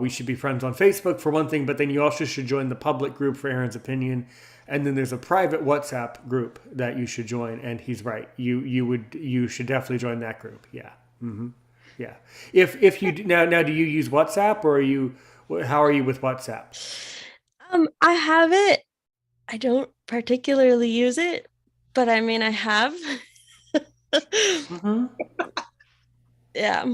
We should be friends on Facebook for one thing, but then you also should join the public group for Aaron's Opinion, and then there's a private WhatsApp group that you should join. And he's right. You should definitely join that group. Yeah. Yeah. If you now do you use WhatsApp, or are you? How are you with WhatsApp? I have it. I don't particularly use it, but I mean, I have. Yeah.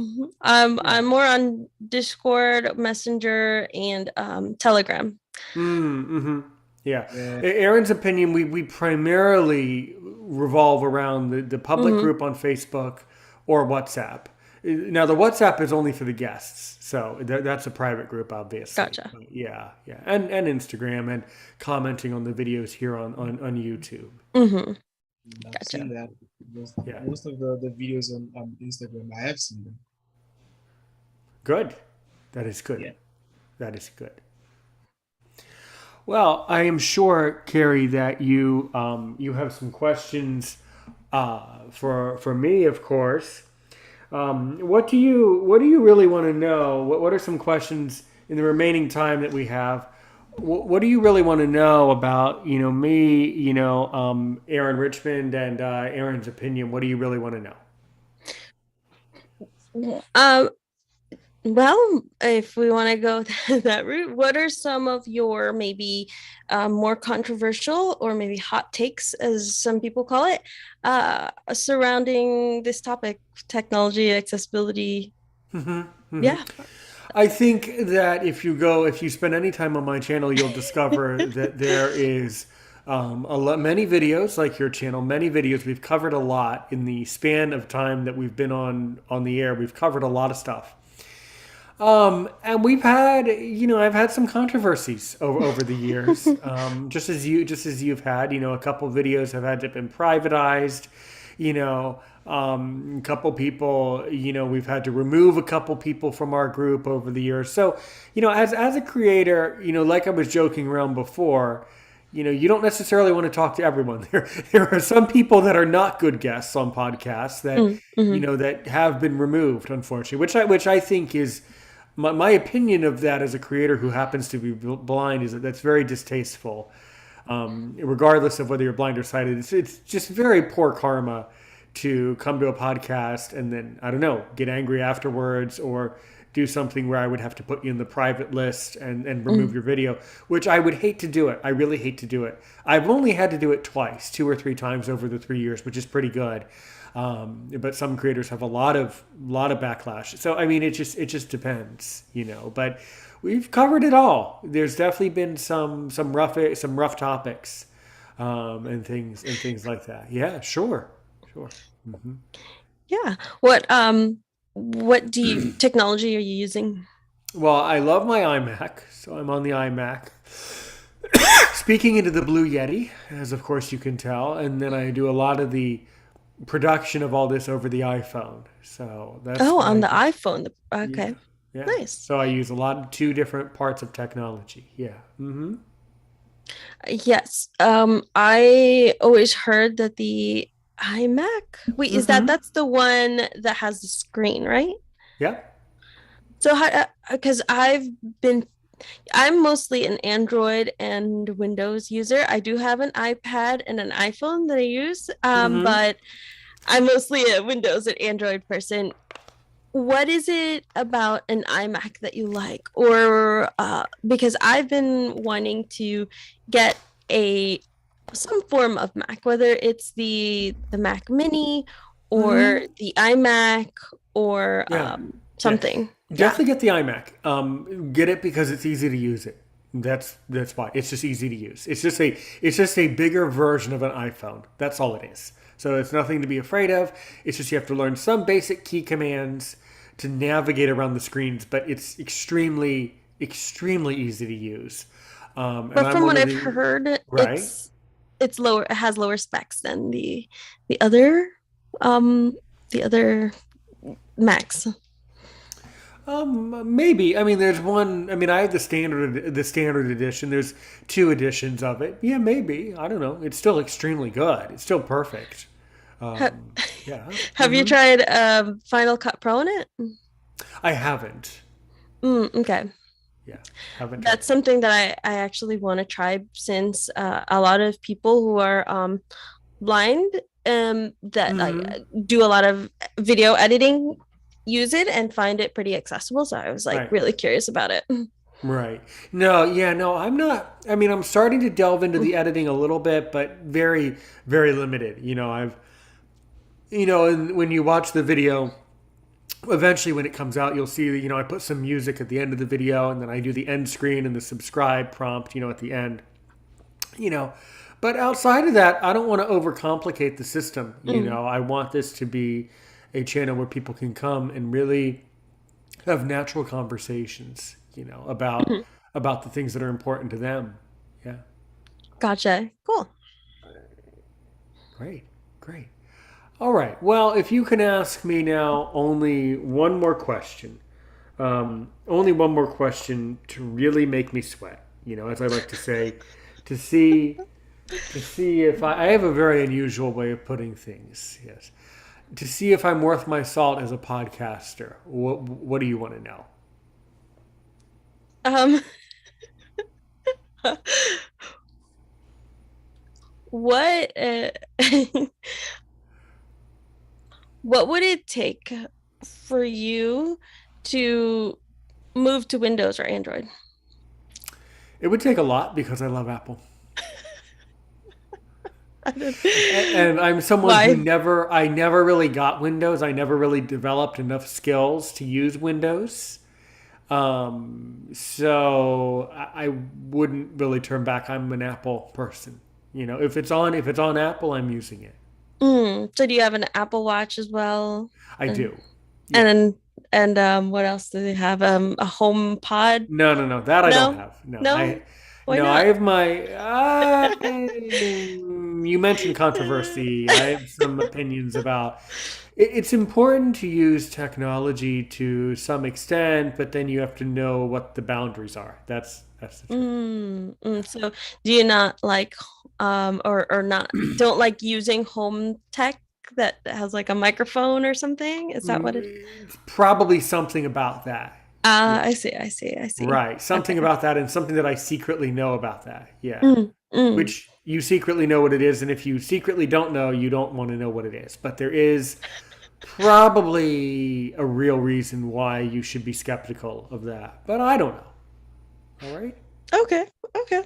I'm more on Discord, Messenger, and Telegram. Yeah. Aaron's Opinion, we primarily revolve around the public group on Facebook or WhatsApp. Now, the WhatsApp is only for the guests, so that's a private group, obviously. Gotcha. But yeah, and Instagram and commenting on the videos here on YouTube. Mm-hmm. I've Gotcha. seen that. Yeah. Most of the videos on Instagram, I have seen them. Good. That is good. Yeah. That is good. Well, I am sure, Carrie, that you have some questions for me, of course. What do you really want to know? What are some questions in the remaining time that we have? What do you really want to know about me, Aaron Richmond and Aaron's Opinion? What do you really want to know? Well, if we want to go that route, what are some of your maybe more controversial or maybe hot takes, as some people call it, surrounding this topic, technology, accessibility? Yeah. I think that if you spend any time on my channel, you'll discover that there is many videos like your channel, many videos. We've covered a lot in the span of time that we've been on the air. We've covered a lot of stuff. And we've had, I've had some controversies over the years. Just as you've had, a couple of videos have had to been privatized, a couple people, we've had to remove a couple people from our group over the years. So, as a creator, like I was joking around before, you don't necessarily want to talk to everyone. There are some people that are not good guests on podcasts that, that have been removed, unfortunately, which I think is, my opinion of that as a creator who happens to be blind is that's very distasteful. Regardless of whether you're blind or sighted, it's just very poor karma to come to a podcast and then, I don't know, get angry afterwards or do something where I would have to put you in the private list and remove your video, which I would hate to do it. I really hate to do it. I've only had to do it twice, 2 or 3 times over the 3 years, which is pretty good. But some creators have a lot of backlash. So I mean, it just depends, But we've covered it all. There's definitely been some rough topics, and things like that. Yeah, sure. Mm-hmm. Yeah. What technology are you using? Well, I love my iMac, so I'm on the iMac. Speaking into the Blue Yeti, as of course you can tell, and then I do a lot of the production of all this over the iPhone. So that's Oh, what on I the do. iPhone. Yeah, Okay, yeah. nice. So I use a lot of two different parts of technology. Yeah. Yes. I always heard that the iMac. Wait, is Mm-hmm. that's the one that has the screen, right? Yeah. So how, because been, I'm mostly an Android and Windows user. I do have an iPad and an iPhone that I use, Mm-hmm. but I'm mostly a Windows and Android person. What is it about an iMac that you like? Or because I've been wanting to get a some form of Mac, whether it's the Mac Mini or Mm-hmm. the iMac or Yeah. Yeah. something. Yeah. Definitely get the iMac. Get it because it's easy to use it. That's why it's just easy to use. It's just a bigger version of an iPhone. That's all it is. So it's nothing to be afraid of. It's just you have to learn some basic key commands to navigate around the screens, but it's extremely easy to use. And But I'm from one what of I've the heard, right. it's lower, it has lower specs than the other um the other Macs. Maybe. I mean, there's one. I mean, I have the standard edition. There's two editions of it. Yeah, maybe. I don't know. It's still extremely good. It's still perfect. Ha- Yeah. have you tried Final Cut Pro on it? I haven't. Okay. Yeah, haven't tried That's it. something that I actually want to try since a lot of people who are blind that like Mm-hmm. do a lot of video editing use it and find it pretty accessible. So I was like Right. really curious about it. Right. No. Yeah. No. I'm not. I mean, I'm starting to delve into the editing a little bit, but very limited. And when you watch the video, eventually when it comes out, you'll see that I put some music at the end of the video, and then I do the end screen and the subscribe prompt at the end. you know but outside of that, I don't want to overcomplicate the system. Mm. I want this to be a channel where people can come and really have natural conversations, about the things that are important to them. Yeah. Gotcha. Cool. Great. Great. All right, well, if you can ask me now only one more question to really make me sweat, as I like to say, to see if I have a very unusual way of putting things. Yes, to see if I'm worth my salt as a podcaster. What do you want to know? Um, what what would it take for you to move to Windows or Android? It would take a lot because I love Apple. I don't- And I'm someone who Why? I never really got Windows. I never really developed enough skills to use Windows. So I wouldn't really turn back. I'm an Apple person. If it's on Apple, I'm using it. So do you have an Apple Watch as well? I And do. Yeah. and what else do they have? A home pod? No, no, no. That I don't No, have. No, no. Why no, I not? have my. You mentioned controversy. I have some opinions about. It's important to use technology to some extent, but then you have to know what the boundaries are. That's the truth. So do you not like or not don't like using home tech that has like a microphone or something? Is that what it? It's probably something about that. Yeah. I see, I see, I see. Right. Something Okay. about that, and something that I secretly know about that. Yeah. Mm, mm. Which you secretly know what it is, and if you secretly don't know, you don't want to know what it is. But there is probably a real reason why you should be skeptical of that. But I don't know. All right? Okay, okay.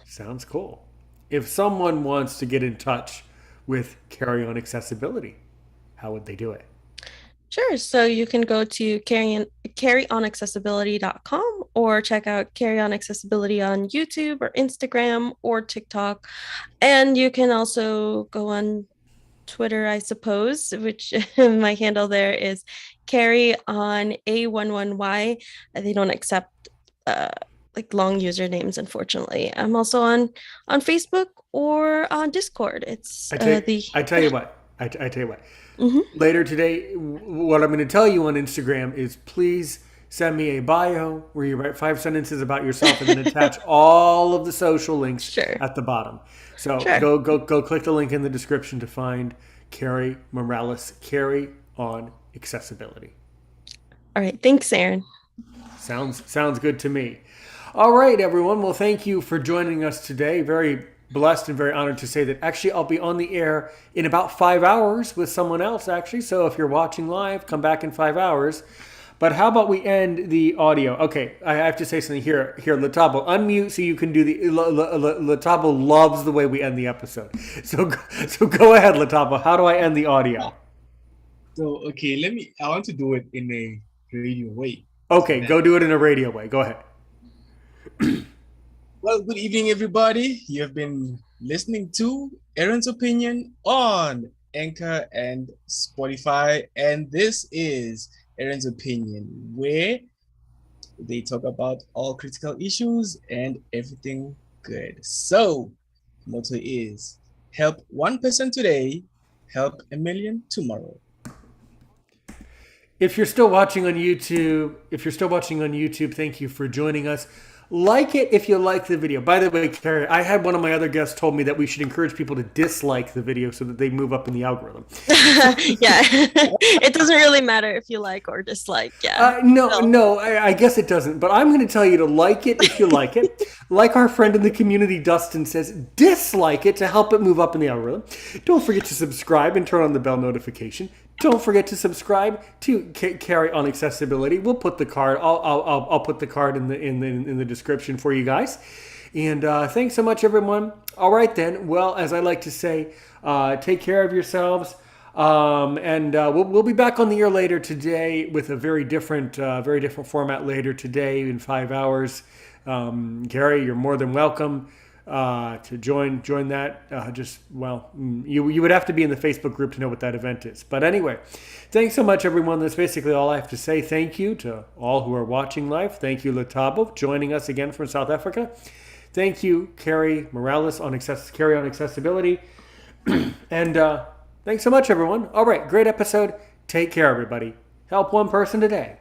Sounds cool. If someone wants to get in touch with Carry On Accessibility, how would they do it? Sure. So you can go to carryonaccessibility.com or check out Carry On Accessibility on YouTube or Instagram or TikTok. And you can also go on Twitter, I suppose, which my handle there is Carry On A11Y. They don't accept like long usernames, unfortunately. I'm also on Facebook or on Discord. It's the I tell you what. I tell you what. Mhm. Later today, what I'm going to tell you on Instagram is please send me a bio where you write 5 sentences about yourself and then attach all of the social links Sure. at the bottom. So Sure. go click the link in the description to find Carrie Morales. Carrie on accessibility. All right. Thanks, Aaron. Sounds good to me. All right, everyone. Well, thank you for joining us today. Very blessed and very honored to say that actually I'll be on the air in about 5 hours with someone else, actually. So if you're watching live, come back in 5 hours. But how about we end the audio? Okay, I have to say something here. Here, Latabo, unmute so you can do the. Latabo loves the way we end the episode. So go ahead, Latabo. How do I end the audio? So okay, I want to do it in a radio way. Okay, go do it in a radio way. Go ahead. Well, good evening, everybody. You have been listening to Aaron's Opinion on Anchor and Spotify, and this is Aaron's Opinion, where they talk about all critical issues and everything good. So, motto is help one person today, help a million tomorrow. If you're still watching on YouTube, thank you for joining us. Like it if you like the video. By the way, Carrie, I had one of my other guests told me that we should encourage people to dislike the video so that they move up in the algorithm. Yeah. It doesn't really matter if you like or dislike. Yeah. No, I guess it doesn't. But I'm going to tell you to like it if you like it. Like our friend in the community, Dustin, says, dislike it to help it move up in the algorithm. Don't forget to subscribe and turn on the bell notification. Don't forget to subscribe to Carrie on Accessibility. We'll put the card. I'll put the card in the description for you guys. And thanks so much, everyone. All right then. Well, as I like to say, take care of yourselves. And we'll be back on the air later today with a very different format later today in 5 hours. Carrie, you're more than welcome. To join that. You would have to be in the Facebook group to know what that event is. But anyway, thanks so much, everyone. That's basically all I have to say. Thank you to all who are watching live. Thank you, Latabo, joining us again from South Africa. Thank you, Carrie Morales on Accessibility. And thanks so much, everyone. All right, great episode. Take care, everybody. Help one person today.